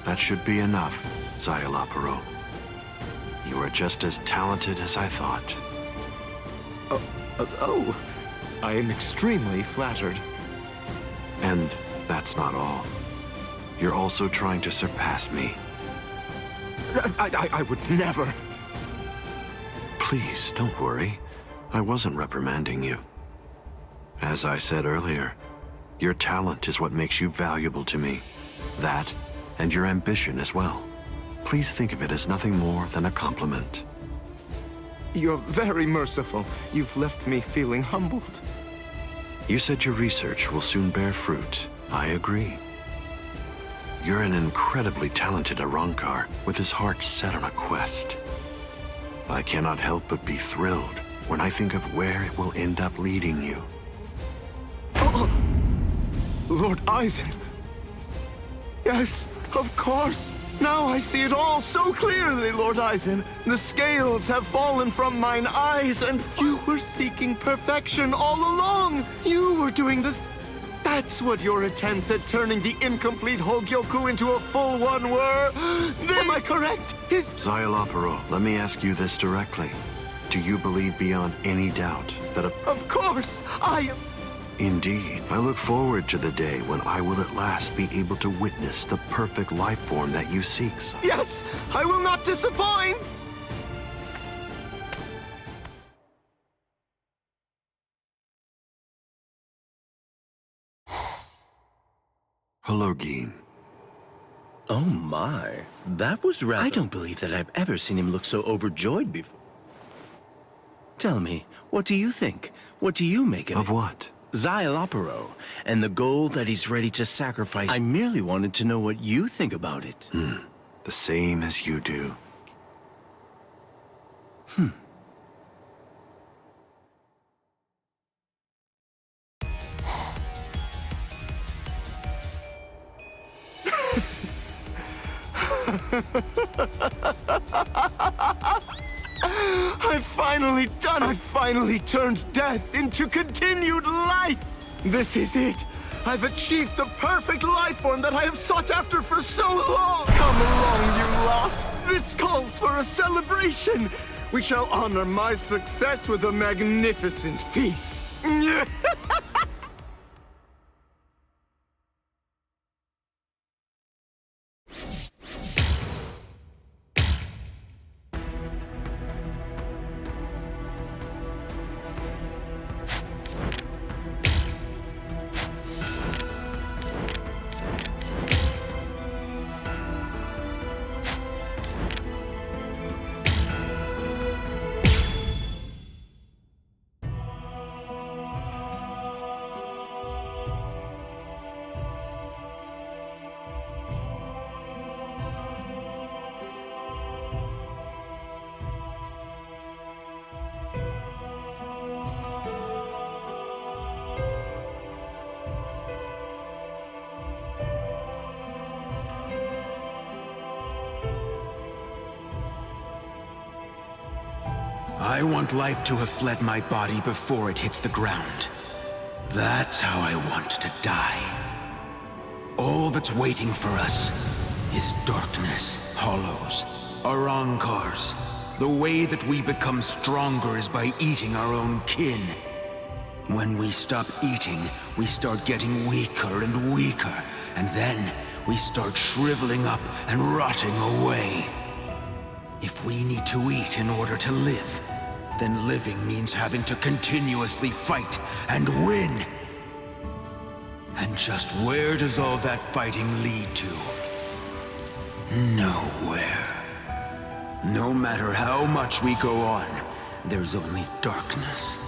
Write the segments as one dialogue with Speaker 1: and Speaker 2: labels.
Speaker 1: That should be enough, Xyolopero. You are just as talented as I thought.
Speaker 2: Oh, I am extremely flattered.
Speaker 1: And that's not all. You're also trying to surpass me.
Speaker 2: I would never.
Speaker 1: Please, don't worry. I wasn't reprimanding you. As I said earlier, your talent is what makes you valuable to me. That, and your ambition as well. Please think of it as nothing more than a compliment.
Speaker 2: You're very merciful. You've left me feeling humbled.
Speaker 1: You said your research will soon bear fruit. I agree. You're an incredibly talented Arrancar with his heart set on a quest. I cannot help but be thrilled when I think of where it will end up leading you.
Speaker 2: Lord Eisen. Yes, of course. Now I see it all so clearly, Lord Eisen. The scales have fallen from mine eyes, and you were seeking perfection all along. You were doing this. That's what your attempts at turning the incomplete Hogyoku into a full one were. Am I correct?
Speaker 1: Xyolopero, let me ask you this directly. Do you believe beyond any doubt that
Speaker 2: Of course, I...
Speaker 1: Indeed. I look forward to the day when I will at last be able to witness the perfect life form that you seek.
Speaker 2: Yes, I will not disappoint!
Speaker 1: Hello, Geen.
Speaker 3: Oh my, that was rather... I don't believe that I've ever seen him look so overjoyed before. Tell me, what do you think? What do you make of it?
Speaker 1: Of what?
Speaker 3: Xyolopero, and the gold that he's ready to sacrifice. I merely wanted to know what you think about it.
Speaker 1: The same as you do.
Speaker 2: I've finally turned death into continued life! This is it! I've achieved the perfect life form that I have sought after for so long! Come along, you lot! This calls for a celebration! We shall honor my success with a magnificent feast!
Speaker 4: I want life to have fled my body before it hits the ground. That's how I want to die. All that's waiting for us is darkness, hollows, Arrancars. The way that we become stronger is by eating our own kin. When we stop eating, we start getting weaker and weaker, and then we start shriveling up and rotting away. If we need to eat in order to live, then living means having to continuously fight and win. And just where does all that fighting lead to? Nowhere. No matter how much we go on, there's only darkness.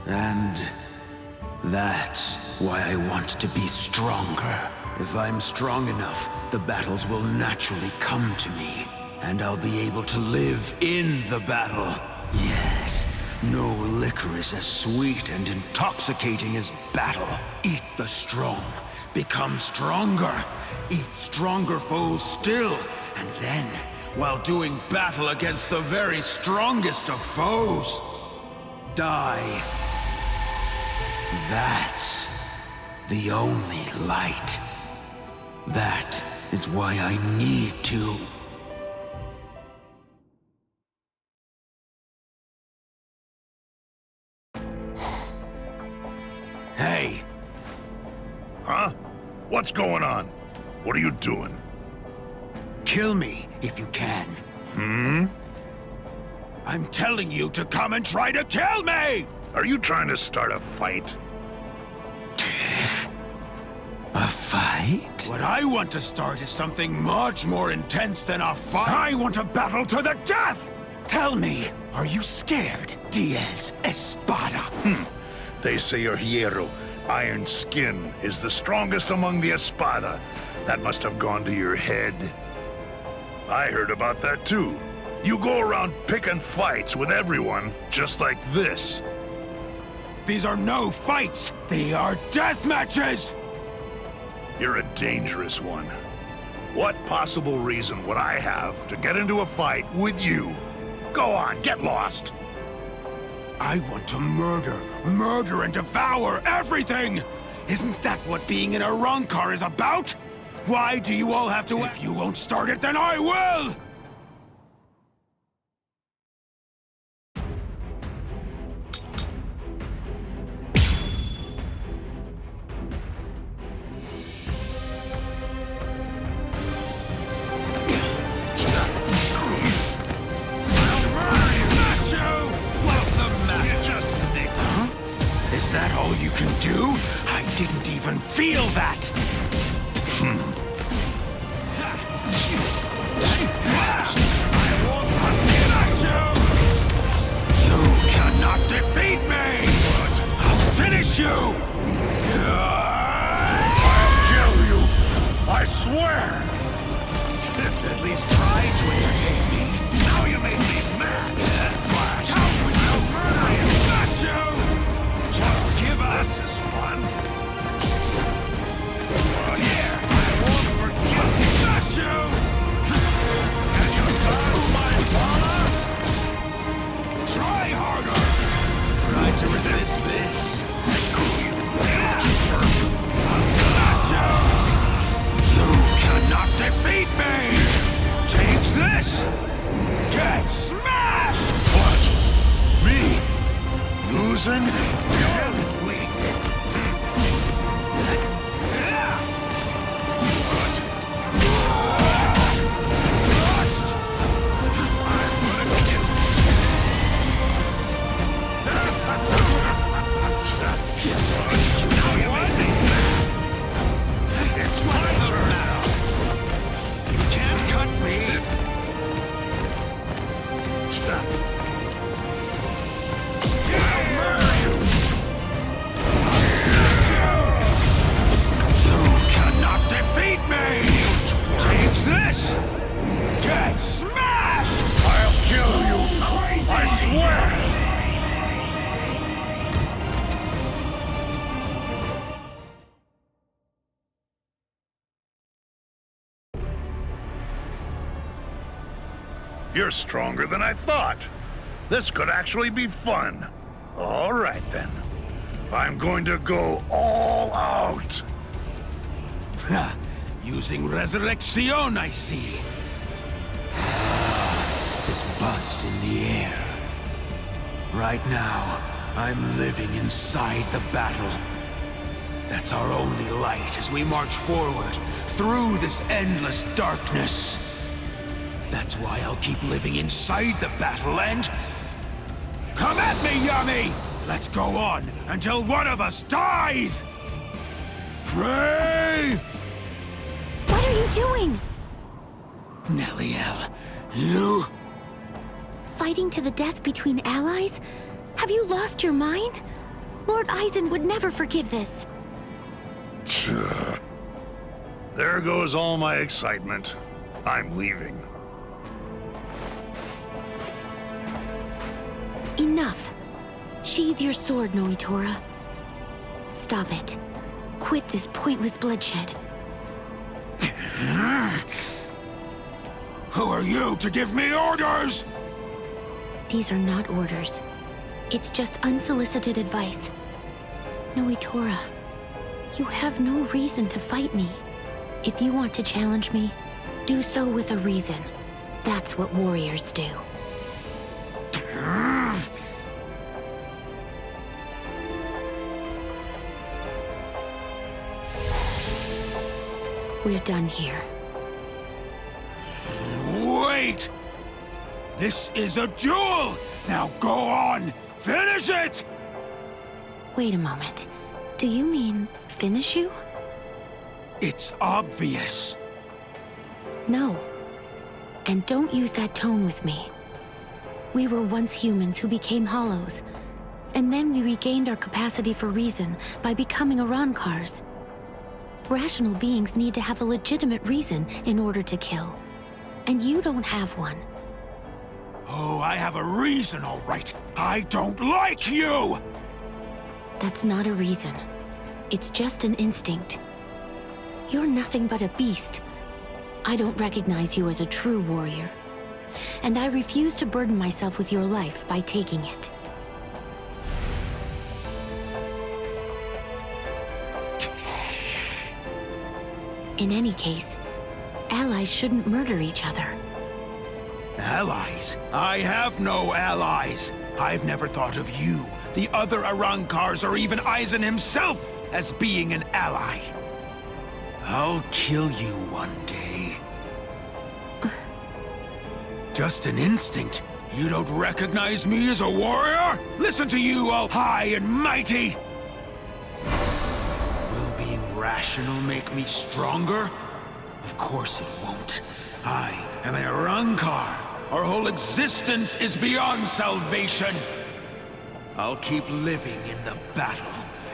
Speaker 4: And that's why I want to be stronger. If I'm strong enough, the battles will naturally come to me. And I'll be able to live in the battle. Yes, no liquor is as sweet and intoxicating as battle. Eat the strong, become stronger, eat stronger foes still, and then, while doing battle against the very strongest of foes, die. That's the only light. That is why I need to. Hey!
Speaker 5: Huh? What's going on? What are you doing?
Speaker 4: Kill me, if you can. I'm telling you to come and try to kill me!
Speaker 5: Are you trying to start a fight?
Speaker 4: A fight? What I want to start is something much more intense than a fight. I want a battle to the death! Tell me, are you scared, Diaz Espada?
Speaker 5: They say your hierro, Iron Skin, is the strongest among the Espada. That must have gone to your head. I heard about that too. You go around picking fights with everyone, just like this.
Speaker 4: These are no fights! They are death matches!
Speaker 5: You're a dangerous one. What possible reason would I have to get into a fight with you? Go on, get lost!
Speaker 4: I want to murder and devour everything! Isn't that what being in a Rancor is about? Why do you all have to— If you won't start it, then I will! Is that all you can do? I didn't even feel that! You cannot defeat me! I'll finish you!
Speaker 5: I'll kill you! I swear!
Speaker 4: At least try to entertain me.
Speaker 5: Now you make me mad!
Speaker 4: I smash you! Just give up!
Speaker 5: This is fun!
Speaker 4: Here! I won't forget! Smash you!
Speaker 5: Can you stop my power?
Speaker 4: Try harder! Try to resist this. Smash you! You cannot defeat me! Take this! Get smashed!
Speaker 5: What? Me? Losing? You're weak.
Speaker 4: Crushed!
Speaker 5: I'm gonna get now you make me mad. It's my turn now.
Speaker 4: You can't cut me!
Speaker 5: I'll murder you.
Speaker 4: You cannot defeat me! Take this! Get smashed!
Speaker 5: I'll kill you. I swear. You're stronger than I thought. This could actually be fun. All right, then. I'm going to go all out.
Speaker 4: Ha! Using Resurrection, I see. This buzz in the air. Right now, I'm living inside the battle. That's our only light as we march forward through this endless darkness. That's why I'll keep living inside the battle and... Come at me, Yummy! Let's go on until one of us dies! Pray!
Speaker 6: What are you doing?
Speaker 4: Neliel, you...
Speaker 6: Fighting to the death between allies? Have you lost your mind? Lord Eisen would never forgive this.
Speaker 5: There goes all my excitement. I'm leaving.
Speaker 6: Enough. Sheathe your sword, Noitora. Stop it. Quit this pointless bloodshed.
Speaker 4: Who are you to give me orders?
Speaker 6: These are not orders. It's just unsolicited advice. Noitora, you have no reason to fight me. If you want to challenge me, do so with a reason. That's what warriors do. We're done here.
Speaker 4: Wait! This is a duel! Now go on! Finish it!
Speaker 6: Wait a moment. Do you mean finish you?
Speaker 4: It's obvious.
Speaker 6: No. And don't use that tone with me. We were once humans who became hollows. And then we regained our capacity for reason by becoming Arankars. Rational beings need to have a legitimate reason in order to kill. And you don't have one.
Speaker 4: Oh, I have a reason, all right. I don't like you!
Speaker 6: That's not a reason. It's just an instinct. You're nothing but a beast. I don't recognize you as a true warrior. And I refuse to burden myself with your life by taking it. In any case, allies shouldn't murder each other.
Speaker 4: Allies? I have no allies. I've never thought of you, the other Arankars, or even Aizen himself as being an ally. I'll kill you one day. Just an instinct. You don't recognize me as a warrior? Listen to you, all high and mighty! Will being rational make me stronger? Of course it won't. I am an Arankar. Our whole existence is beyond salvation. I'll keep living in the battle.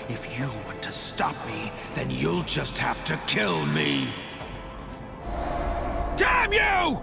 Speaker 4: If you want to stop me, then you'll just have to kill me. Damn you!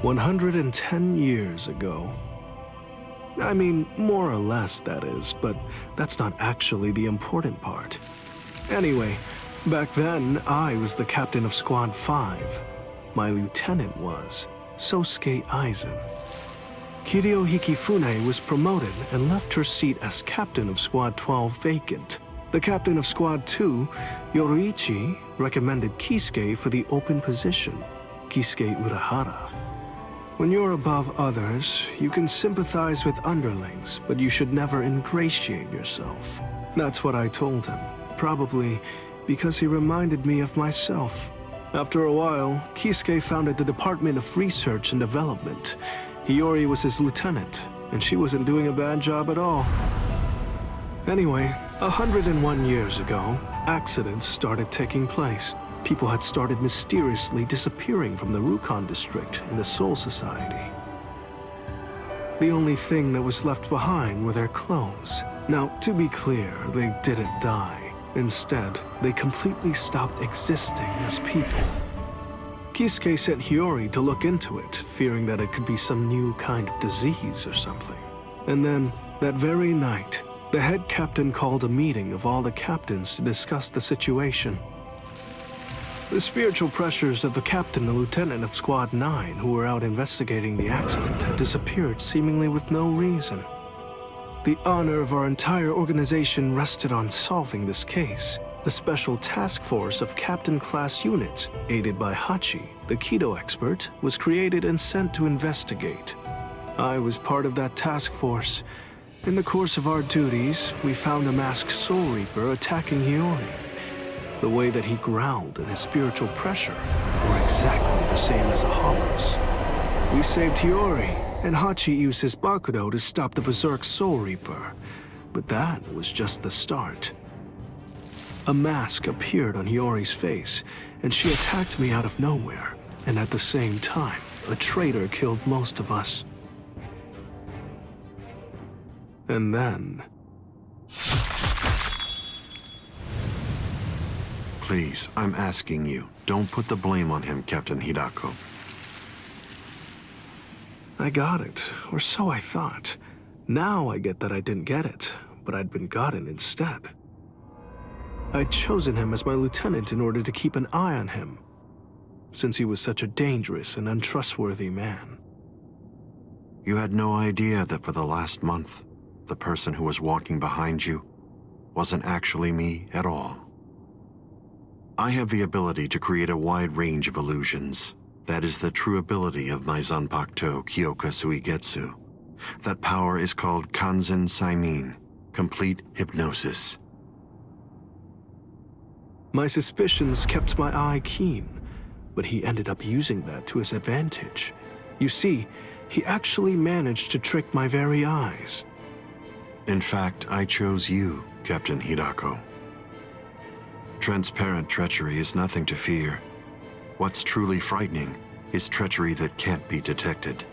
Speaker 2: 110 years ago. I mean, more or less, that is, but that's not actually the important part. Anyway, back then, I was the captain of Squad 5. My lieutenant was Sosuke Aizen. Kiryo Hikifune was promoted and left her seat as captain of Squad 12 vacant. The captain of Squad 2, Yoruichi, recommended Kisuke for the open position, Kisuke Urahara. When you're above others, you can sympathize with underlings, but you should never ingratiate yourself. That's what I told him, probably because he reminded me of myself. After a while, Kisuke founded the Department of Research and Development. Hiyori was his lieutenant, and she wasn't doing a bad job at all. Anyway, 101 years ago, accidents started taking place. People had started mysteriously disappearing from the Rukon district in the Soul Society. The only thing that was left behind were their clothes. Now, to be clear, they didn't die. Instead, they completely stopped existing as people. Kisuke sent Hiyori to look into it, fearing that it could be some new kind of disease or something. And then, that very night, the head captain called a meeting of all the captains to discuss the situation. The spiritual pressures of the captain and lieutenant of Squad 9 who were out investigating the accident had disappeared seemingly with no reason. The honor of our entire organization rested on solving this case. A special task force of captain-class units, aided by Hachi, the Kido expert, was created and sent to investigate. I was part of that task force. In the course of our duties, we found a masked Soul Reaper attacking Hiyori. The way that he growled and his spiritual pressure were exactly the same as a Hollow's. We saved Hiyori, and Hachi used his Bakudo to stop the Berserk Soul Reaper. But that was just the start. A mask appeared on Hiyori's face, and she attacked me out of nowhere. And at the same time,
Speaker 7: a traitor killed most of us. And then...
Speaker 1: Please, I'm asking you, don't put the blame on him, Captain Hidako.
Speaker 7: I got it, or so I thought. Now I get that I didn't get it, but I'd been gotten instead. I'd chosen him as my lieutenant in order to keep an eye on him, since he was such a dangerous and untrustworthy man.
Speaker 1: You had no idea that for the last month, the person who was walking behind you wasn't actually me at all. I have the ability to create a wide range of illusions. That is the true ability of my Zanpakuto Kyoka Suigetsu. That power is called Kanzen Saimin, complete hypnosis.
Speaker 7: My suspicions kept my eye keen, but he ended up using that to his advantage. You see, he actually managed to trick my very eyes.
Speaker 1: In fact, I chose you, Captain Hidako. Transparent treachery is nothing to fear. What's truly frightening is treachery that can't be detected.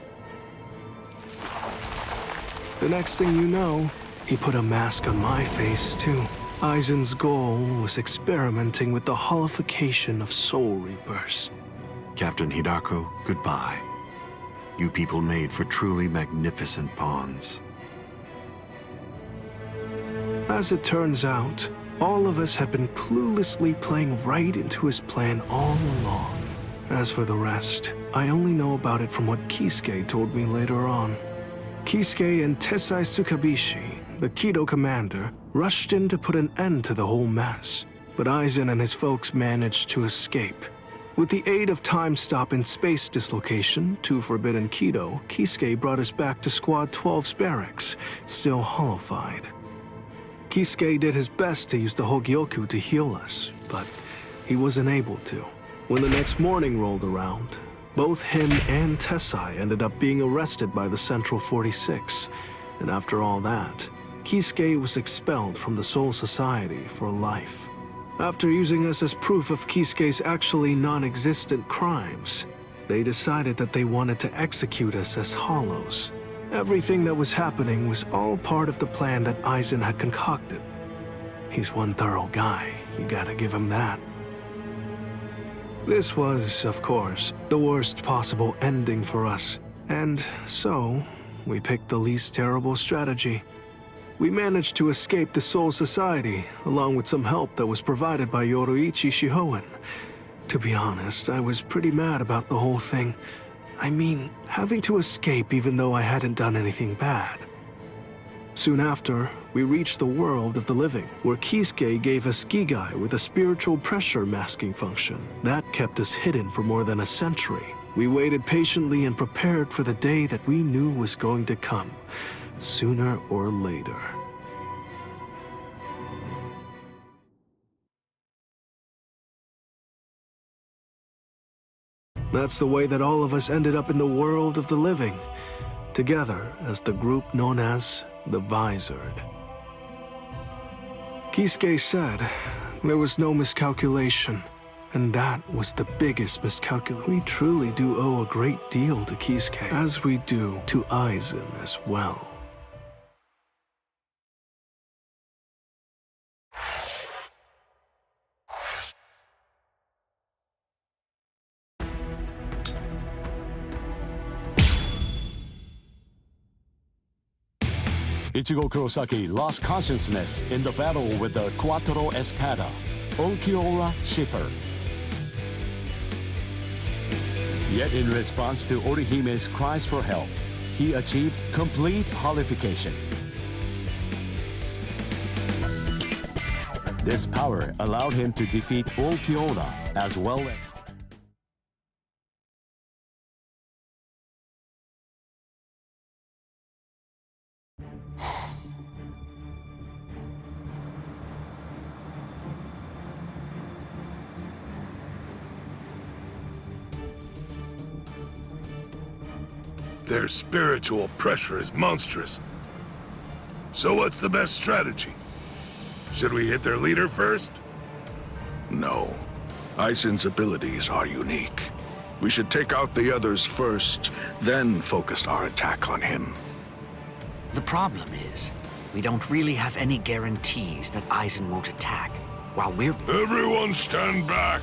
Speaker 7: The next thing you know, he put a mask on my face, too. Aizen's goal was experimenting with the holification of soul reapers.
Speaker 1: Captain Hidako, goodbye. You people made for truly magnificent pawns.
Speaker 7: As it turns out, all of us had been cluelessly playing right into his plan all along. As for the rest, I only know about it from what Kisuke told me later on. Kisuke and Tessai Tsukabishi, the Kido commander, rushed in to put an end to the whole mess, but Aizen and his folks managed to escape. With the aid of time stop and space dislocation to Forbidden Kido, Kisuke brought us back to Squad 12's barracks, still holified. Kisuke did his best to use the Hogyoku to heal us, but he wasn't able to. When the next morning rolled around, both him and Tessai ended up being arrested by the Central 46, and after all that, Kisuke was expelled from the Soul Society for life. After using us as proof of Kisuke's actually non-existent crimes, they decided that they wanted to execute us as hollows. Everything that was happening was all part of the plan that Aizen had concocted. He's one thorough guy, you gotta give him that. This was, of course, the worst possible ending for us, and so we picked the least terrible strategy. We managed to escape the Soul Society, along with some help that was provided by Yoruichi Shihoen. To be honest, I was pretty mad about the whole thing. I mean, having to escape even though I hadn't done anything bad. Soon after, we reached the world of the living, where Kisuke gave us Gigai with a spiritual pressure masking function. That kept us hidden for more than a century. We waited patiently and prepared for the day that we knew was going to come, sooner or later. That's the way that all of us ended up in the world of the living, together as the group known as the Visored. Kisuke said there was no miscalculation, and that was the biggest miscalculation. We truly do owe a great deal to Kisuke, as we do to Aizen as well.
Speaker 8: Ichigo Kurosaki lost consciousness in the battle with the Quattro Espada, Ulquiorra Schiffer. Yet in response to Orihime's cries for help, he achieved complete holification. This power allowed him to defeat Ulquiorra as well as...
Speaker 5: Their spiritual pressure is monstrous. So what's the best strategy? Should we hit their leader first?
Speaker 9: No. Aizen's abilities are unique.
Speaker 2: We should take out the others first, then focus our attack on him.
Speaker 9: The problem is, we don't really have any guarantees that Eisen won't attack while we're...
Speaker 10: Everyone stand back!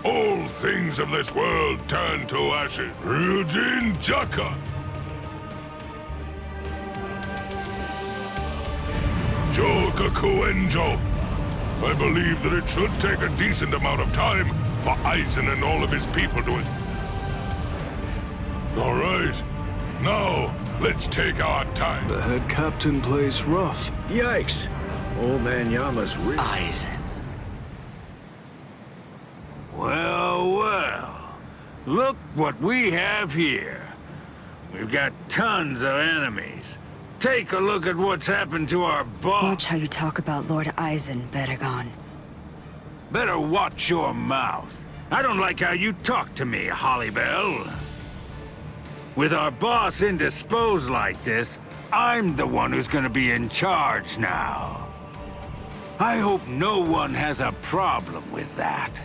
Speaker 10: All things of this world turn to ashes. Ryujin Jaka! Jogaku Enjo! I believe that it should take a decent amount of time for Eisen and all of his people to... All right. Now, let's take our time.
Speaker 7: The head captain plays rough.
Speaker 3: Yikes! Old man Yama's real.
Speaker 9: Eisen.
Speaker 11: Well, well. Look what we have here. We've got tons of enemies. Take a look at what's happened to our boss.
Speaker 12: Watch how you talk about Lord Eisen, Baragon.
Speaker 11: Better watch your mouth. I don't like how you talk to me, Hollybell. With our boss indisposed like this, I'm the one who's gonna be in charge now. I hope no one has a problem with that.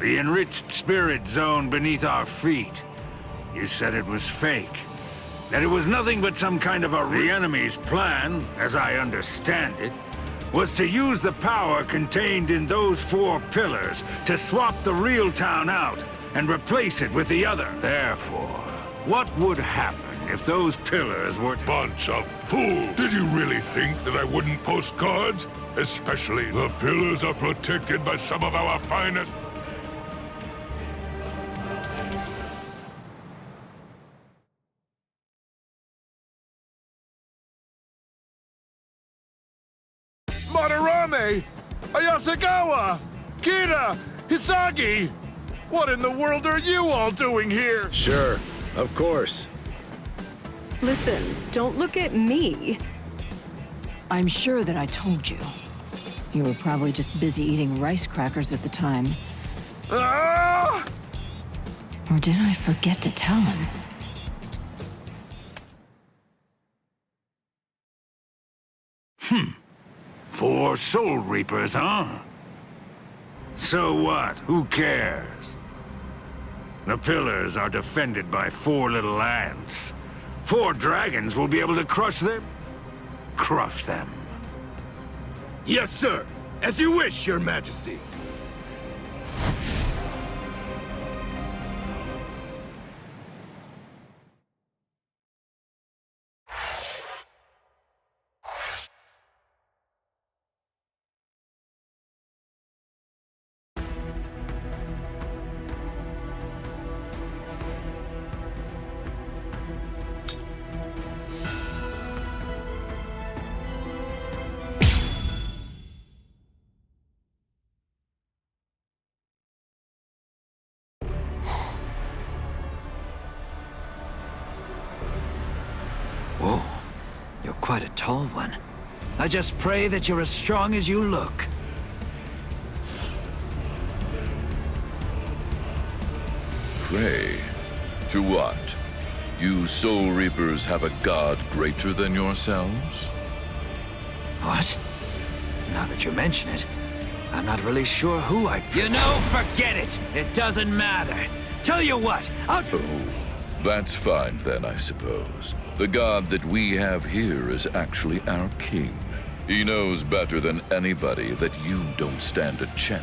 Speaker 11: The enriched spirit zone beneath our feet. You said it was fake. That it was nothing but some kind of a... The enemy's plan, as I understand it, was to use the power contained in those 4 pillars to swap the real town out and replace it with the other. Therefore, what would happen if those pillars were...
Speaker 10: Bunch of fools! Did you really think that I wouldn't post cards? Especially the pillars are protected by some of our finest...
Speaker 2: Madarame! Ayasagawa! Kira! Hisagi! What in the world are you all doing here?
Speaker 3: Sure, of course.
Speaker 13: Listen, don't look at me. I'm sure that I told you. You were probably just busy eating rice crackers at the time.
Speaker 2: Ah!
Speaker 13: Or did I forget to tell him?
Speaker 11: Four Soul Reapers, huh? So what? Who cares? The pillars are defended by 4 little ants. 4 dragons will be able to crush them. Crush them.
Speaker 3: Yes, sir. As you wish, Your Majesty.
Speaker 9: Whoa, you're quite a tall one. I just pray that you're as strong as you look.
Speaker 14: Pray? To what? You Soul Reapers have a god greater than yourselves?
Speaker 9: What? Now that you mention it, I'm not really sure who I... You know, forget it! It doesn't matter! Tell you what, I'll...
Speaker 14: Oh, that's fine then, I suppose. The god that we have here is actually our king. He knows better than anybody that you don't stand a chance.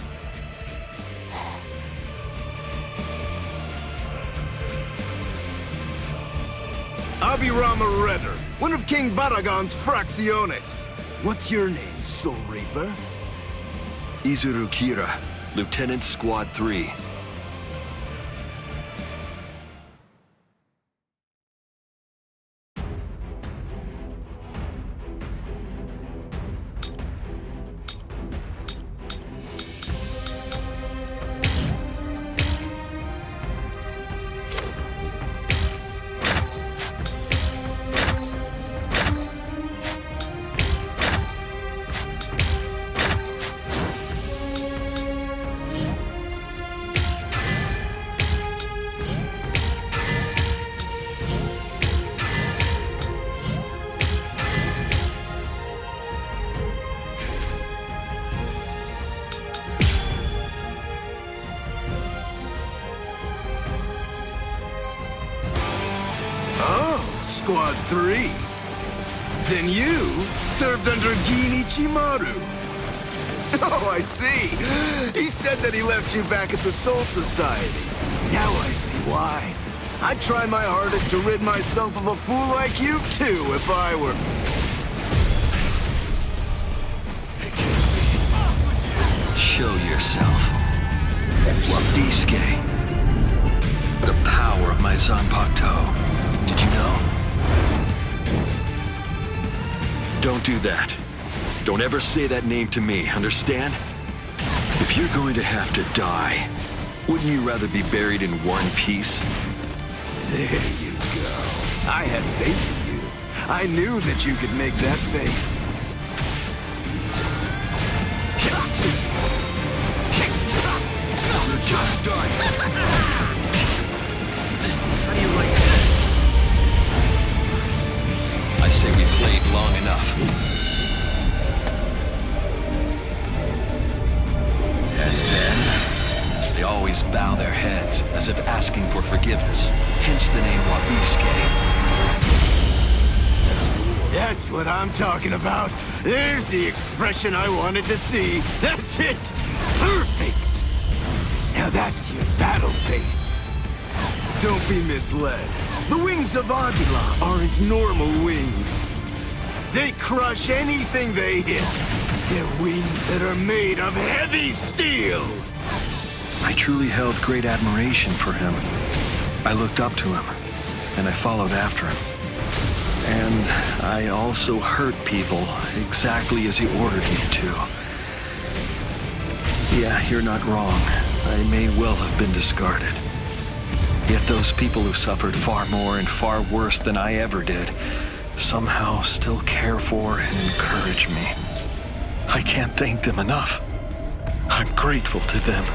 Speaker 2: Abirama Redder, one of King Baragon's fracciones. What's your name, Soul Reaper?
Speaker 1: Izuru Kira, Lieutenant Squad 3.
Speaker 2: Squad 3. Then you served under Ginichimaru. Oh, I see. He said that he left you back at the Soul Society. Now I see why. I'd try my hardest to rid myself of a fool like you, too, if I were...
Speaker 9: Show yourself. Wabisuke. The power of my Zanpakuto. Did you know?
Speaker 15: Don't do that. Don't ever say that name to me, understand? If you're going to have to die, wouldn't you rather be buried in one piece?
Speaker 2: There you go. I had faith in you. I knew that you could make that face.
Speaker 9: You're just starting. How do you like this? I say we played long enough. And then, they always bow their heads as if asking for forgiveness. Hence the name Wabisuke.
Speaker 2: That's what I'm talking about. There's the expression I wanted to see. That's it. Perfect. Now that's your battle face. Don't be misled. The wings of Aguila aren't normal wings. They crush anything they hit. They're wings that are made of heavy steel.
Speaker 15: I truly held great admiration for him. I looked up to him, and I followed after him. And I also hurt people exactly as he ordered me to. Yeah, you're not wrong. I may well have been discarded. Yet those people who suffered far more and far worse than I ever did somehow still care for and encourage me. I can't thank them enough. I'm grateful to them.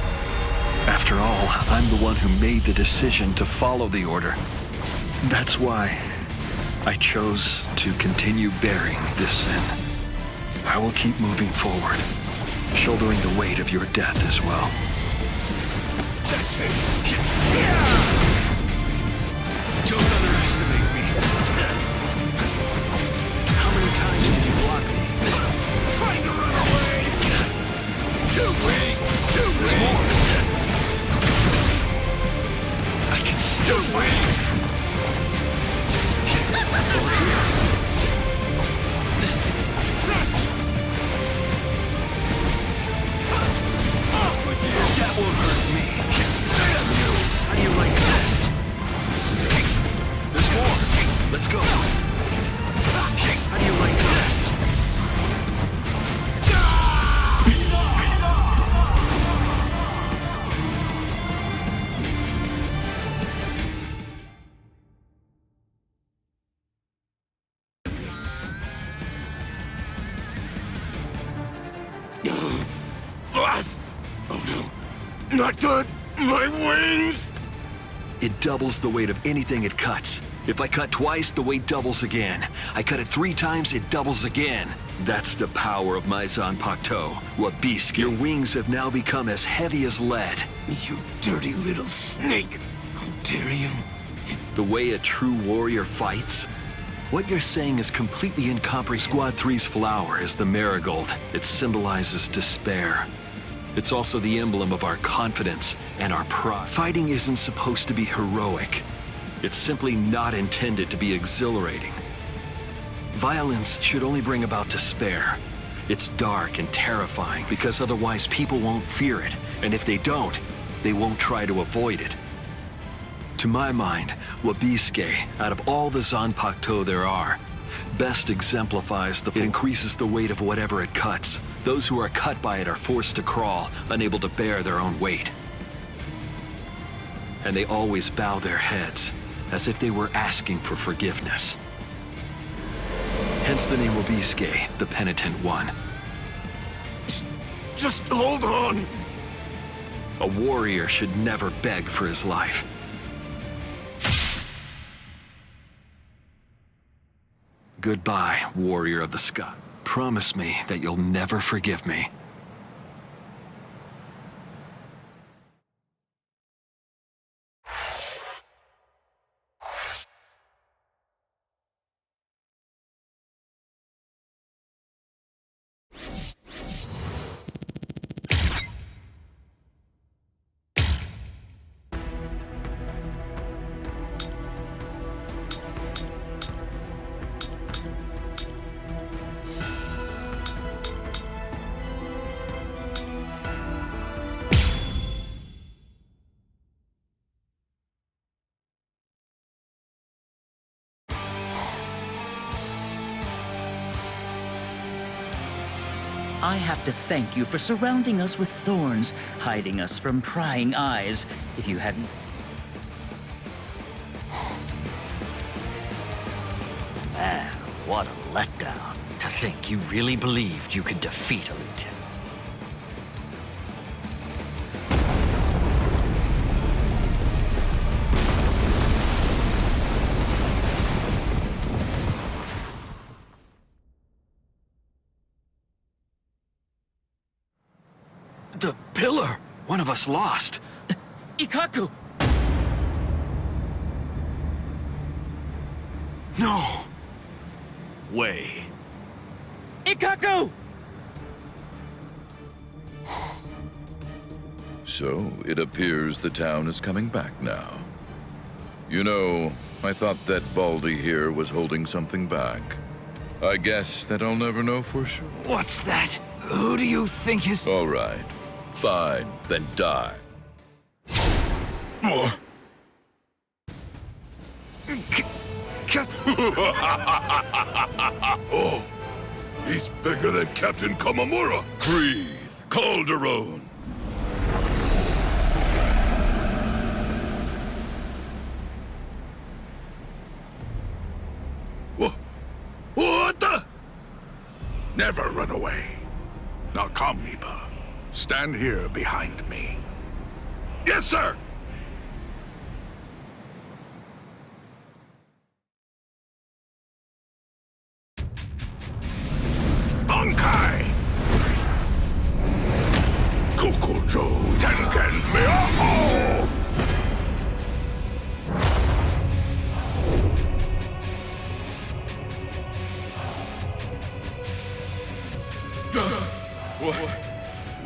Speaker 15: After all, I'm the one who made the decision to follow the order. That's why I chose to continue bearing this sin. I will keep moving forward, shouldering the weight of your death as well.
Speaker 9: Don't underestimate me. How many times did you block me?
Speaker 2: Trying to run away.
Speaker 9: There's more. I can still fight. Over here.
Speaker 2: Off with you.
Speaker 9: That won't hurt me. How do you like this? There's more. Let's go. How do you like this?
Speaker 2: Blast! Oh no. Not good. My wings!
Speaker 15: It doubles the weight of anything it cuts. If I cut twice, the weight doubles again. I cut it 3 times, it doubles again. That's the power of my Zanpakuto, Wabisuke. Your wings have now become as heavy as lead.
Speaker 2: You dirty little snake! How dare you?
Speaker 15: The way a true warrior fights? What you're saying is completely incomprehensible. Squad 3's flower is the marigold. It symbolizes despair. It's also the emblem of our confidence and our pride. Fighting isn't supposed to be heroic. It's simply not intended to be exhilarating. Violence should only bring about despair. It's dark and terrifying because otherwise people won't fear it, and if they don't, they won't try to avoid it. To my mind, Wabisuke, out of all the Zanpakuto there are, best exemplifies it increases the weight of whatever it cuts. Those who are cut by it are forced to crawl, unable to bear their own weight. And they always bow their heads, as if they were asking for forgiveness. Hence the name Wabisuke, the penitent one.
Speaker 2: Just hold on!
Speaker 15: A warrior should never beg for his life. Goodbye, warrior of the sky. Promise me that you'll never forgive me.
Speaker 16: I have to thank you for surrounding us with thorns, hiding us from prying eyes. If you hadn't...
Speaker 9: Man, what a letdown. To think you really believed you could defeat a lieutenant.
Speaker 15: The pillar! One of us lost.
Speaker 16: Ikaku!
Speaker 15: No! Way.
Speaker 16: Ikaku!
Speaker 14: So, it appears the town is coming back now. You know, I thought that Baldy here was holding something back. I guess that I'll never know for sure.
Speaker 9: What's that? Who do you think is...
Speaker 14: All right. Fine, then die.
Speaker 10: Oh, he's bigger than Captain Komamura.
Speaker 14: Breathe, Calderon.
Speaker 10: What the? Never run away. Now come, Nipa. Stand here behind me. Yes, sir! Bankai! Kokojo Tengen Miao!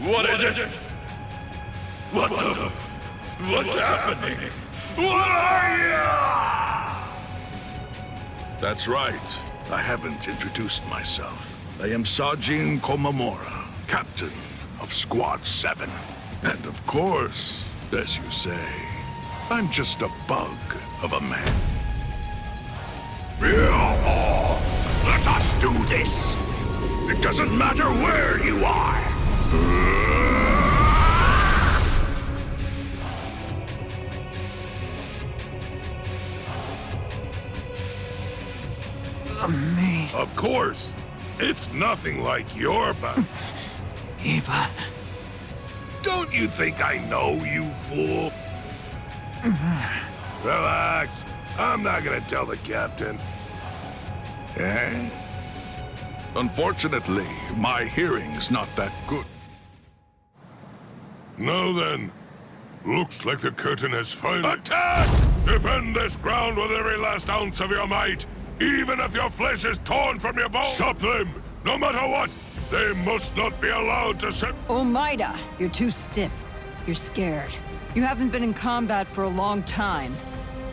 Speaker 14: What is it?
Speaker 10: What the? What's happening? What are you? That's right. I haven't introduced myself. I am Sajin Komamura, captain of Squad 7. And of course, as you say, I'm just a bug of a man. Let us do this! It doesn't matter where you are!
Speaker 9: Amazing.
Speaker 10: Of course! It's nothing like your back.
Speaker 9: Iba.
Speaker 10: Don't you think I know, you fool? Relax. I'm not gonna tell the captain. Eh? Unfortunately, my hearing's not that good. Now then, looks like the curtain has finally... Attack! Defend this ground with every last ounce of your might, even if your flesh is torn from your bones! Stop them! No matter what! They must not be allowed to set...
Speaker 13: Omaida, you're too stiff. You're scared. You haven't been in combat for a long time.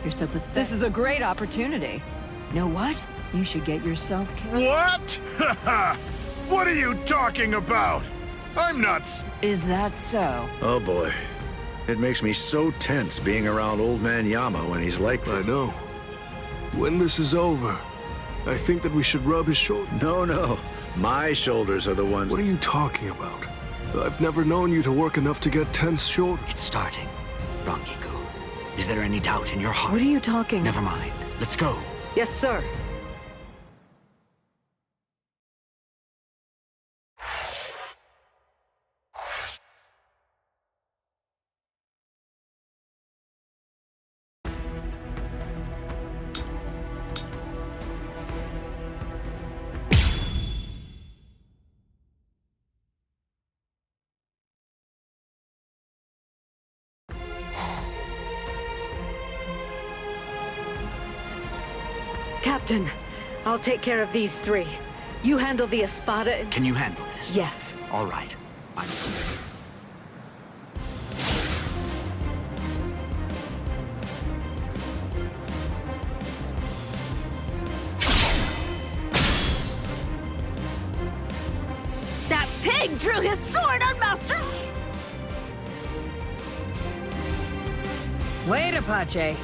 Speaker 13: You're so pathetic. This is a great opportunity. Know what? You should get yourself killed.
Speaker 10: What? What are you talking about? I'm nuts.
Speaker 13: Is that so?
Speaker 17: Oh boy. It makes me so tense being around old man Yama when he's like this.
Speaker 7: I know. When this is over, I think that we should rub his shoulder.
Speaker 17: No. My shoulders are the ones...
Speaker 7: What are you talking about? I've never known you to work enough to get tense shoulders.
Speaker 9: It's starting. Rangiku, is there any doubt in your heart?
Speaker 13: What are you talking?
Speaker 9: Never mind. Let's go.
Speaker 13: Yes, sir. Captain, I'll take care of these three. You handle the Espada and...
Speaker 9: Can you handle this?
Speaker 13: Yes.
Speaker 9: All right.
Speaker 13: That pig drew his sword on Master... Wait, Apache.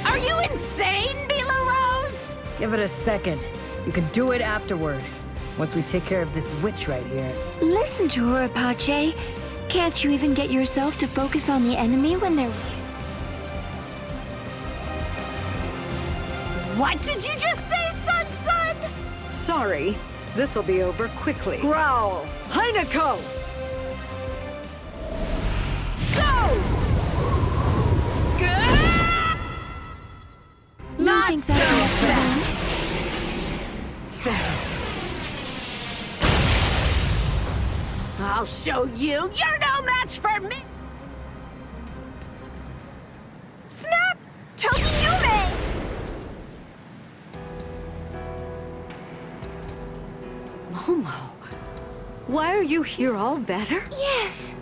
Speaker 13: Are you insane, Mila Rose? Give it a second. You can do it afterward. Once we take care of this witch right here.
Speaker 6: Listen to her, Apache. Can't you even get yourself to focus on the enemy when they're...
Speaker 13: What did you just say, son? Sorry. This'll be over quickly. Growl! Heineko! Go! Not so fast! So... I'll show you! You're no match for me!
Speaker 6: Snap! Tokiyume!
Speaker 13: Momo, why are you here? All better?
Speaker 6: Yes.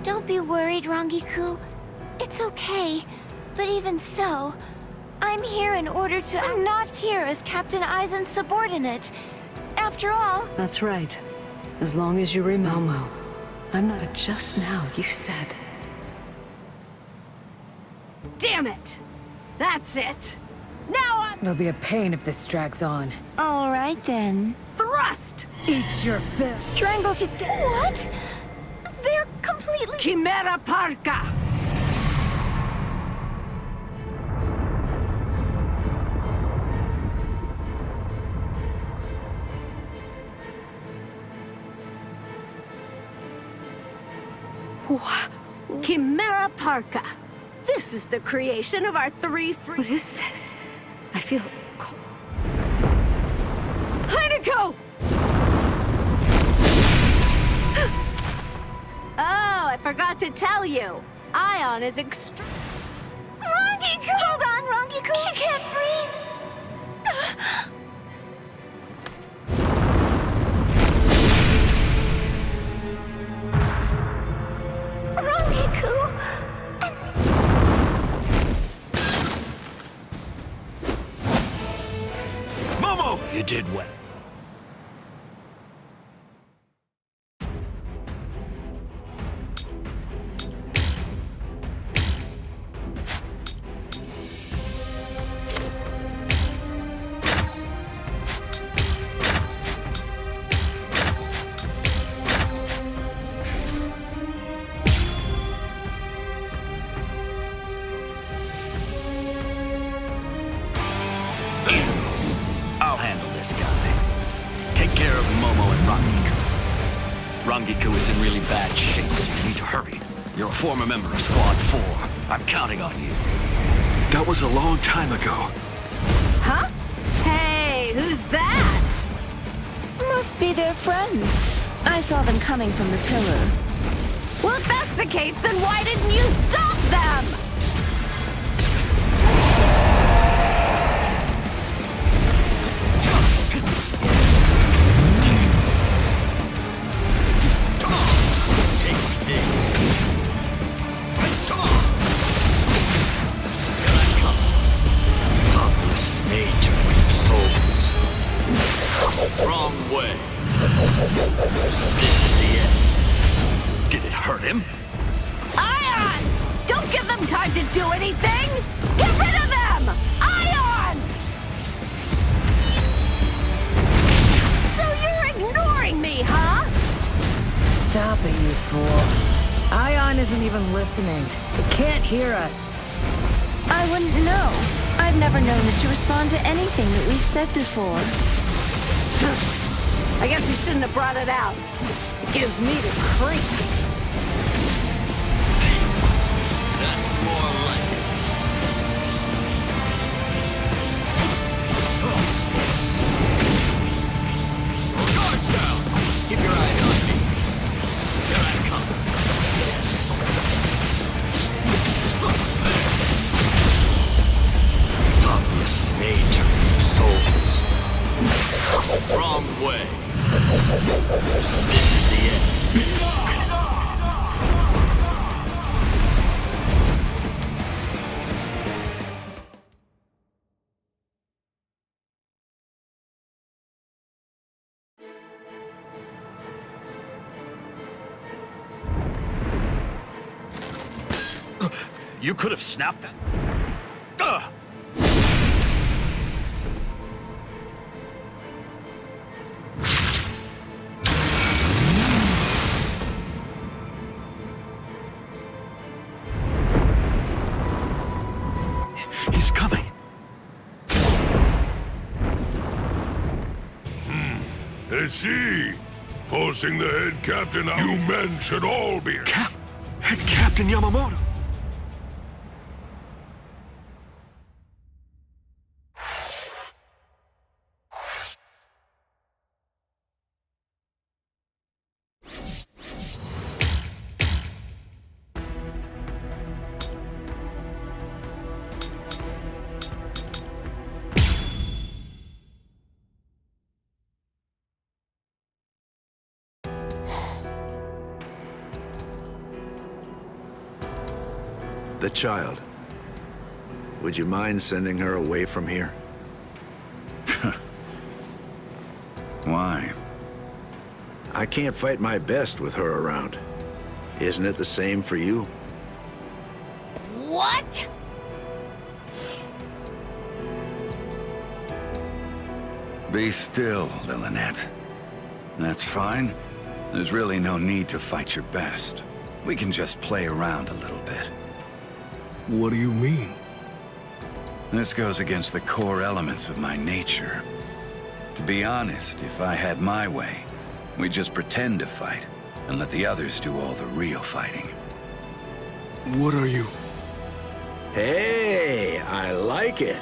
Speaker 6: Don't be worried, Rangiku. It's okay. But even so, I'm here in order to... I'm not here as Captain Aizen's subordinate. After all...
Speaker 13: That's right. As long as you remember. Momo, I'm not... Just now, you said... Damn it! That's it! Now I'm... It'll be a pain if this drags on.
Speaker 6: All right, then.
Speaker 13: Thrust! Eat your fill.
Speaker 6: Strangle to death. What? They're completely...
Speaker 13: Chimera Parka! Chimera Parka. This is the creation of our three free... What is this? I feel... cold. Heineko! Oh, I forgot to tell you. Ion is extreme...
Speaker 6: Rangiku! Hold on, Rangiku! She can't breathe! Rangiku!
Speaker 15: Momo! You did well. I'll handle this guy. Take care of Momo and Rangiku. Rangiku is in really bad shape, so you need to hurry. You're a former member of Squad 4. I'm counting on you. That was a long time ago.
Speaker 13: Huh? Hey, who's that?
Speaker 6: Must be their friends. I saw them coming from the pillar.
Speaker 13: Well, if that's the case, then why didn't you stop them?
Speaker 15: Wrong way. This is the end. Did it hurt him?
Speaker 13: Ion! Don't give them time to do anything! Get rid of them! Ion! So you're ignoring me, huh? Stop it, you fool. Ion isn't even listening. It can't hear us.
Speaker 6: I wouldn't know. I've never known it to respond to anything that we've said before.
Speaker 13: I guess we shouldn't have brought it out. It gives me the creeps.
Speaker 15: That's more like it. Yes. Guards down! Keep your eyes on me. Here I come. Yes. It's obviously made to reap souls. Wrong way. This is the end. You could have snapped that.
Speaker 10: I see. Forcing the head captain out. You men should all be...
Speaker 15: Head Captain Yamamoto!
Speaker 17: The child. Would you mind sending her away from here? Why? I can't fight my best with her around. Isn't it the same for you?
Speaker 6: What?
Speaker 18: Be still, Lillinette. That's fine. There's really no need to fight your best. We can just play around a little bit.
Speaker 7: What do you mean?
Speaker 18: This goes against the core elements of my nature. To be honest, if I had my way, we'd just pretend to fight and let the others do all the real fighting.
Speaker 7: What are you?
Speaker 17: Hey, I like it.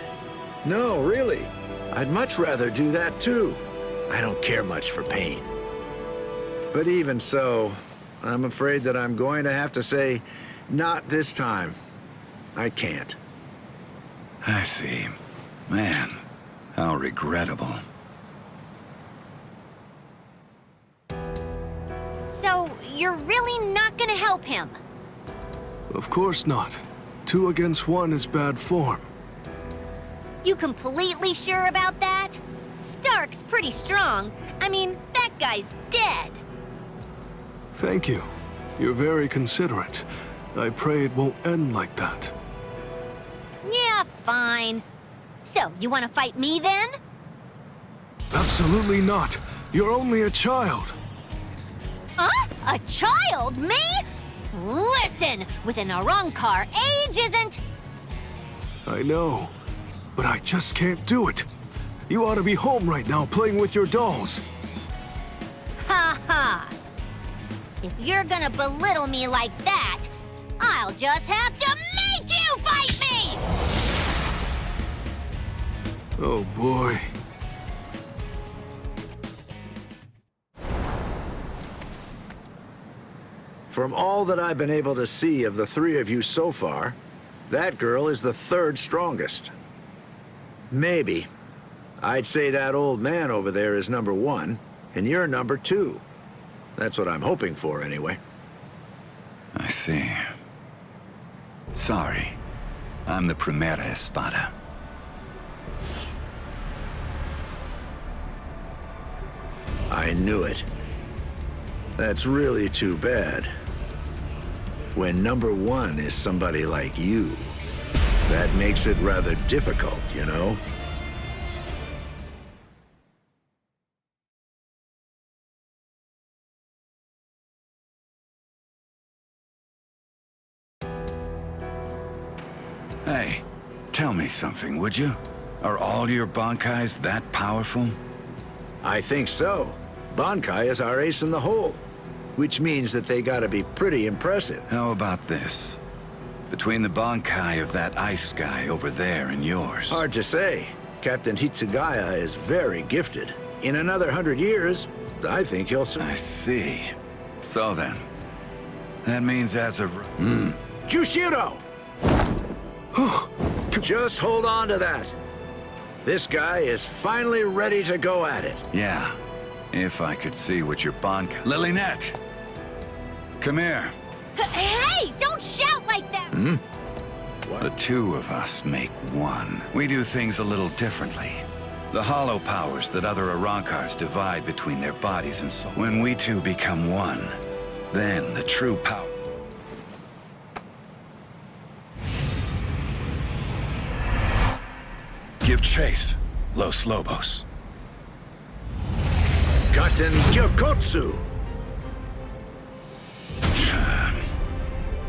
Speaker 17: No, really. I'd much rather do that too. I don't care much for pain. But even so, I'm afraid that I'm going to have to say, not this time. I can't.
Speaker 18: I see. Man, how regrettable.
Speaker 6: So, you're really not gonna help him?
Speaker 7: Of course not. 2 against 1 is bad form.
Speaker 6: You completely sure about that? Stark's pretty strong. I mean, that guy's dead.
Speaker 7: Thank you. You're very considerate. I pray it won't end like that.
Speaker 6: Yeah, fine. So, you want to fight me then?
Speaker 7: Absolutely not. You're only a child.
Speaker 6: Huh? A child? Me? Listen, with an Arrancar, age isn't...
Speaker 7: I know, but I just can't do it. You ought to be home right now playing with your dolls.
Speaker 6: Ha ha! If you're gonna belittle me like that, I'll just have to make you fight me!
Speaker 7: Oh boy.
Speaker 17: From all that I've been able to see of the 3 of you so far, that girl is the 3rd strongest. Maybe. I'd say that old man over there is number 1, and you're number 2. That's what I'm hoping for, anyway.
Speaker 18: I see. Sorry. I'm the Primera Espada.
Speaker 17: I knew it. That's really too bad. When number 1 is somebody like you, that makes it rather difficult, you know?
Speaker 18: Hey, tell me something, would you? Are all your Bankais that powerful?
Speaker 17: I think so. Bankai is our ace in the hole, which means that they gotta be pretty impressive.
Speaker 18: How about this? Between the Bankai of that ice guy over there and yours.
Speaker 17: Hard to say. Captain Hitsugaya is very gifted. In another 100 years, I think he'll...
Speaker 18: I see. So then, that means as of...
Speaker 17: Jushiro! Just hold on to that. This guy is finally ready to go at it.
Speaker 18: Yeah, if I could see what your Bankai... Lillinette! Come here.
Speaker 6: Hey, don't shout like that!
Speaker 18: The 2 of us make 1. We do things a little differently. The hollow powers that other Arrancars divide between their bodies and soul. When we 2 become 1, then the true power... Give chase, Los Lobos.
Speaker 17: Gaten Gyokotsu!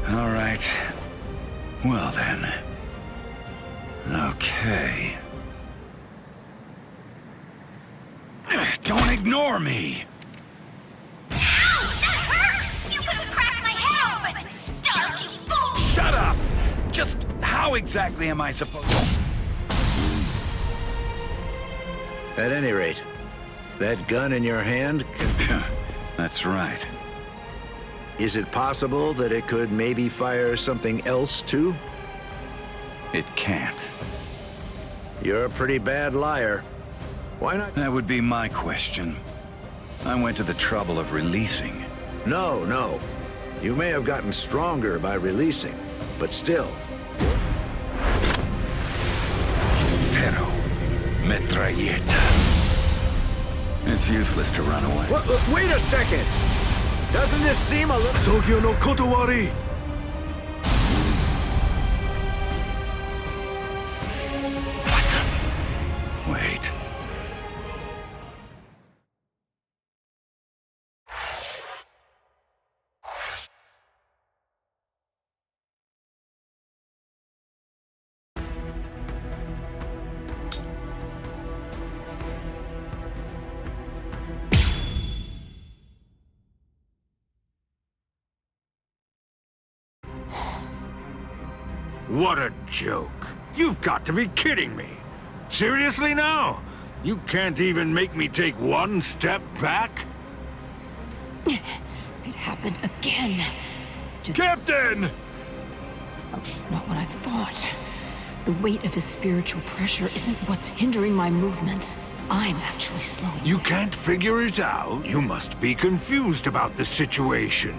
Speaker 18: All right. Well then. Okay. Don't Ignore me!
Speaker 19: Ow! That hurt! You could have cracked my head open! Stark, you fool!
Speaker 18: Shut up! Just how exactly am I supposed to...
Speaker 17: At any rate, that gun in your hand can...
Speaker 18: That's right.
Speaker 17: Is it possible that it could maybe fire something else, too?
Speaker 18: It can't.
Speaker 17: You're a pretty bad liar. Why not?
Speaker 18: That would be my question. I went to the trouble of releasing.
Speaker 17: No. You may have gotten stronger by releasing, but still.
Speaker 18: Zero. Metralleta. It's useless to run away.
Speaker 17: Wait a second! Doesn't this seem a little...
Speaker 7: Sogyo no Kotowari!
Speaker 18: Wait.
Speaker 11: What a joke. You've got to be kidding me. Seriously now? You can't even make me take one step back?
Speaker 13: It happened again.
Speaker 5: Captain!
Speaker 13: Oh, it's not what I thought. The weight of his spiritual pressure isn't what's hindering my movements. I'm actually slowing
Speaker 11: You
Speaker 13: down.
Speaker 11: can't figure it out? You must be confused about the situation.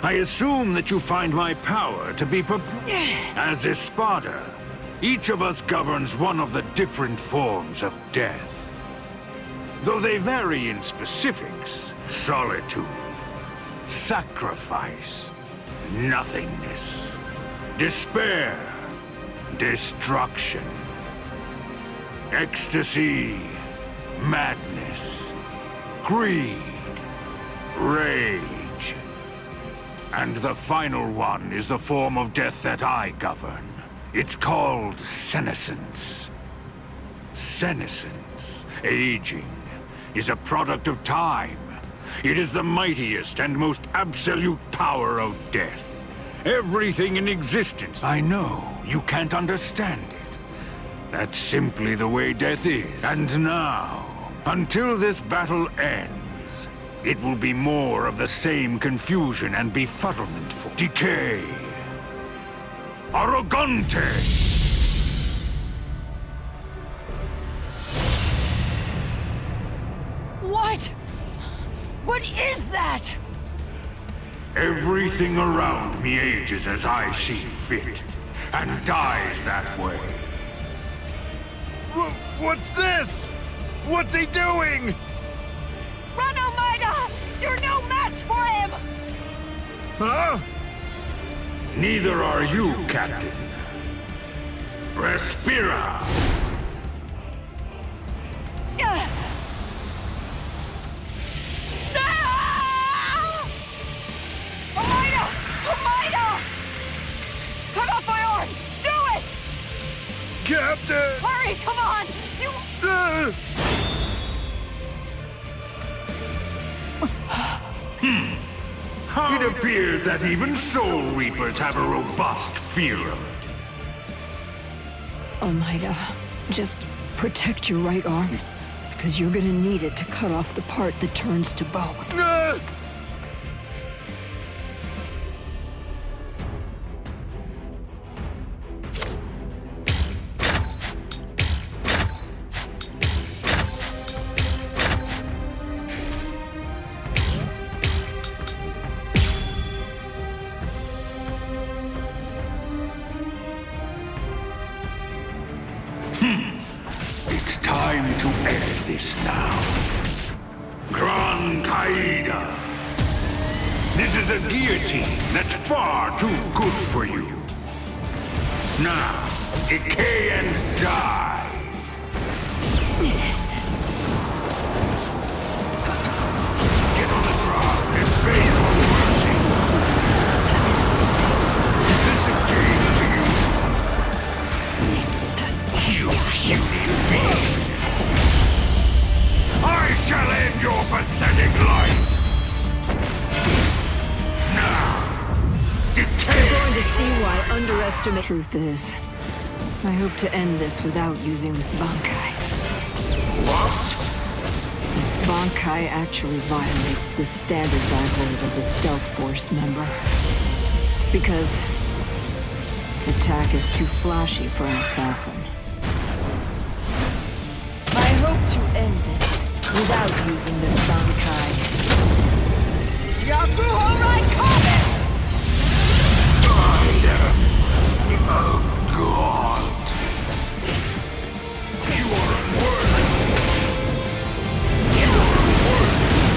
Speaker 11: I assume that you find my power to be as Espada. Each of us governs one of the different forms of death. Though they vary in specifics: solitude, sacrifice, nothingness, despair, destruction, ecstasy, madness, greed, rage. And the final one is the form of death that I govern. It's called senescence. Senescence, aging, is a product of time. It is the mightiest and most absolute power of death. Everything in existence. I know you can't understand it. That's simply the way death is. And now, until this battle ends, it will be more of the same confusion and befuddlement for decay. Arrogante!
Speaker 13: What? What is that?
Speaker 11: Everything around me ages as I see fit, and dies that way.
Speaker 5: What's this? What's he doing?
Speaker 13: Run, Almeida! You're no match for him!
Speaker 5: Huh?
Speaker 11: Neither are you, Captain. Respira!
Speaker 13: Almeida! Almeida! Cut off my arm! Do it!
Speaker 5: Captain!
Speaker 13: Hurry, come on!
Speaker 11: It appears that even Soul Reapers have a robust fear of it.
Speaker 13: Almeida, just protect your right arm, because you're gonna need it to cut off the part that turns to bone.
Speaker 11: It's time to end this now. Gran Caída. This is a guillotine that's far too good for you. Now, decay and die. Get on the ground and beg for mercy. Is this a game to you? You human being! I shall end
Speaker 13: I underestimate... Truth is, I hope to end this without using this Bankai.
Speaker 10: What?
Speaker 13: This Bankai actually violates the standards I hold as a stealth force member. It's because its attack is too flashy for an assassin. I hope to end this without using this Bankai. Yakuho Raikkonen!
Speaker 10: Oh, God. You are unworthy. You are unworthy.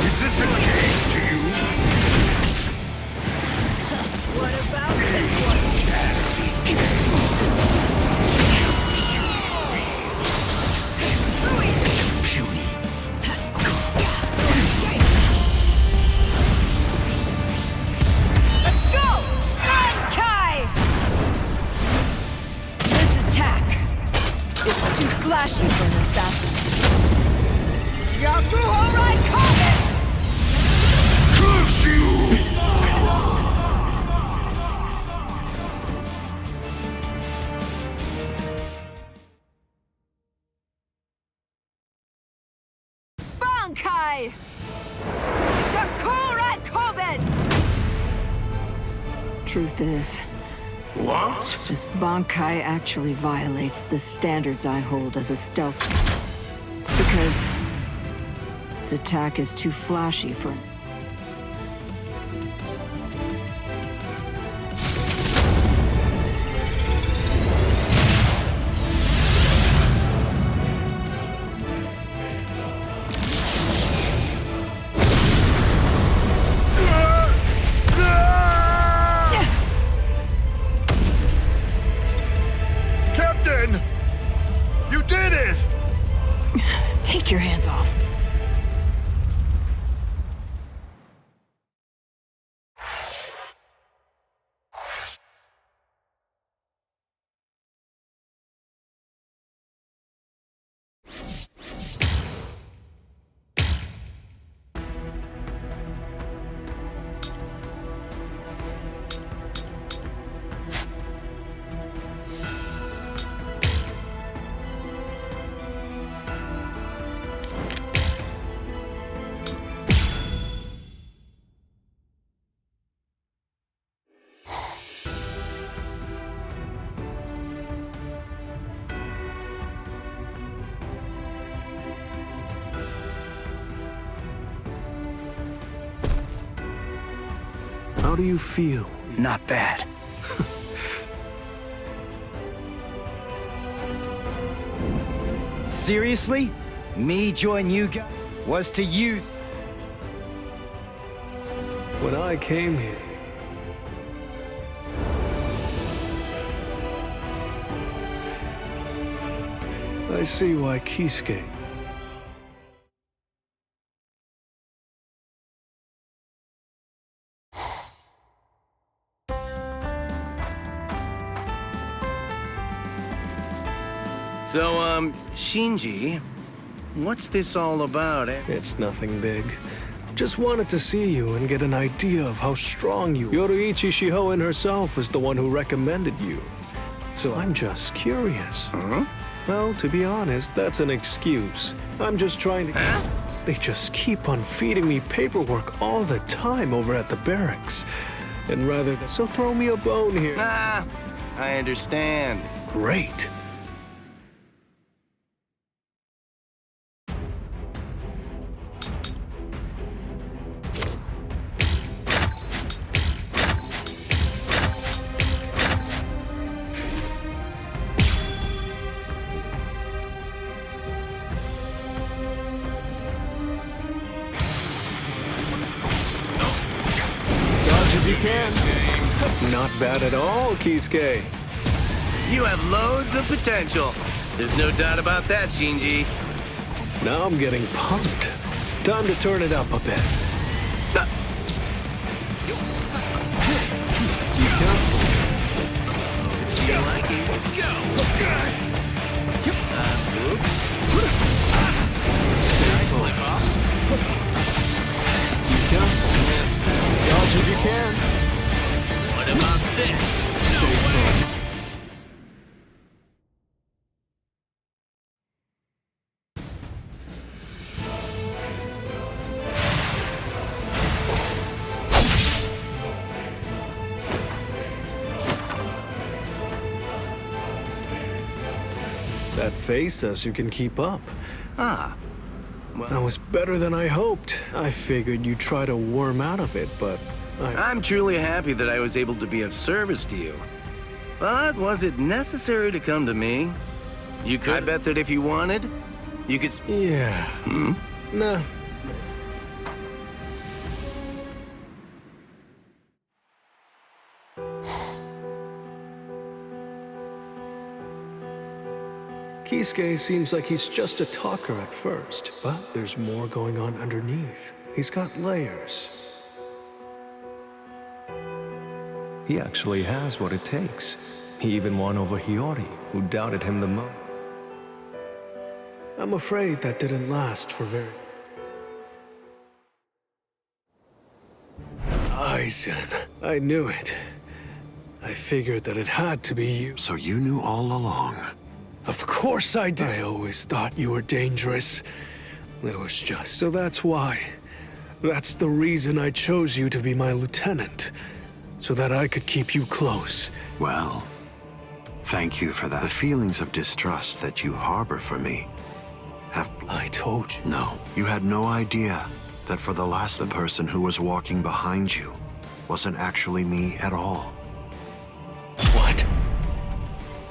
Speaker 10: Is this a game to you?
Speaker 13: What about this one?
Speaker 10: Puny.
Speaker 13: Let's go! Bankai! This attack, it's too flashy for an assassin. Yakuho Raikkonen!
Speaker 10: Curse you!
Speaker 13: Bankai! Yakuho Raikkonen! Truth is,
Speaker 10: what?
Speaker 13: This Bankai actually violates the standards I hold as a stealth. It's because its attack is too flashy for...
Speaker 5: Captain! You did it!
Speaker 13: Take your hands off.
Speaker 7: How do you feel?
Speaker 9: Not bad. Seriously? Me join you guys was to use...
Speaker 7: When I came here, I see why Kisuke...
Speaker 3: So, Shinji, what's this all about, eh?
Speaker 7: It's nothing big. Just wanted to see you and get an idea of how strong you are. Yoruichi Shihoin herself was the one who recommended you. So I'm just curious.
Speaker 3: Huh?
Speaker 7: Well, to be honest, that's an excuse. I'm just trying to...
Speaker 3: Huh?
Speaker 7: They just keep on feeding me paperwork all the time over at the barracks. And rather than... So throw me a bone here.
Speaker 3: Ah, I understand.
Speaker 7: Great. You can. Not bad at all, Kisuke.
Speaker 3: You have loads of potential. There's no doubt about that, Shinji.
Speaker 7: Now I'm getting pumped. Time to turn it up a bit. You can.
Speaker 3: You like it? Go! Oops.
Speaker 7: Stay focused. You can. Dodge if you can.
Speaker 9: this!
Speaker 7: Stay firm. That face says you can keep up.
Speaker 3: Ah. Well,
Speaker 7: That was better than I hoped. I figured you'd try to worm out of it, but
Speaker 3: I'm truly happy that I was able to be of service to you. But was it necessary to come to me? You could. I bet that if you wanted, you could.
Speaker 7: Yeah.
Speaker 3: Hmm?
Speaker 7: Nah. Kisuke seems like he's just a talker at first, but there's more going on underneath. He's got layers. He actually has what it takes. He even won over Hiyori, who doubted him the most. I'm afraid that didn't last for very... Aizen, I knew it. I figured that it had to be you.
Speaker 1: So you knew all along?
Speaker 7: Of course I did. I always thought you were dangerous. It was just... So that's why. That's the reason I chose you to be my lieutenant. So that I could keep you close.
Speaker 1: Well, thank you for that. The feelings of distrust that you harbor for me have...
Speaker 7: I told you.
Speaker 1: No, you had no idea that for the last the person who was walking behind you wasn't actually me at all.
Speaker 7: What?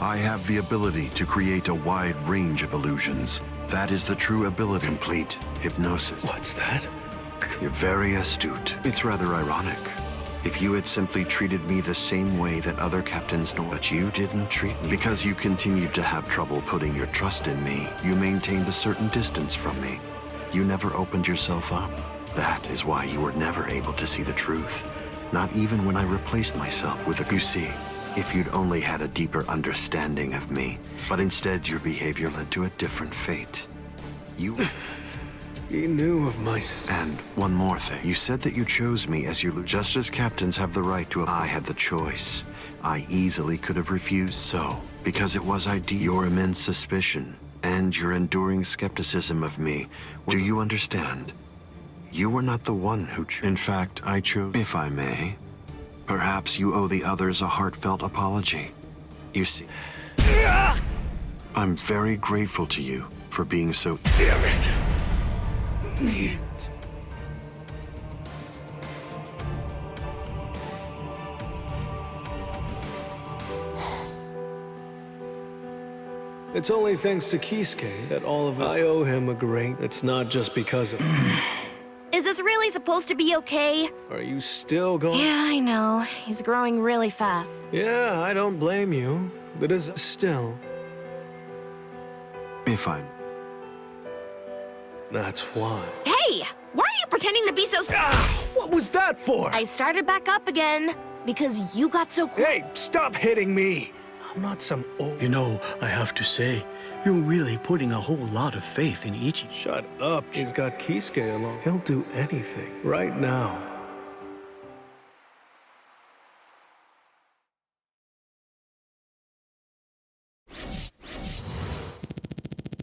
Speaker 1: I have the ability to create a wide range of illusions. That is the true ability. Complete hypnosis.
Speaker 7: What's that?
Speaker 1: You're very astute. It's rather ironic. If you had simply treated me the same way that other captains do, but you didn't treat me. Because you continued to have trouble putting your trust in me, you maintained a certain distance from me. You never opened yourself up. That is why you were never able to see the truth. Not even when I replaced myself with a... You see, if you'd only had a deeper understanding of me, but instead your behavior led to a different fate. You...
Speaker 7: He knew of my...
Speaker 1: And one more thing. You said that you chose me as your... Just as captains have the right to... I had the choice. I easily could have refused. So, because it was your immense suspicion and your enduring skepticism of me, do you understand? You were not the one who chose. In fact, I chose... If I may, perhaps you owe the others a heartfelt apology. You see... I'm very grateful to you for being so...
Speaker 7: Damn it! It's only thanks to Kisuke that all of us... I owe him a great... It's not just because of...
Speaker 20: Is this really supposed to be okay?
Speaker 7: Are you still going...
Speaker 20: Yeah, I know. He's growing really fast.
Speaker 7: Yeah, I don't blame you. But is still...
Speaker 1: If I'm...
Speaker 7: That's why.
Speaker 20: Hey! Why are you pretending to be so...
Speaker 7: What was that for?
Speaker 20: I started back up again because you got so...
Speaker 7: Hey, stop hitting me! I'm not some old...
Speaker 21: You know, I have to say, you're really putting a whole lot of faith in Ichi.
Speaker 7: Shut up. He's got Kisuke along. He'll do anything. Right now,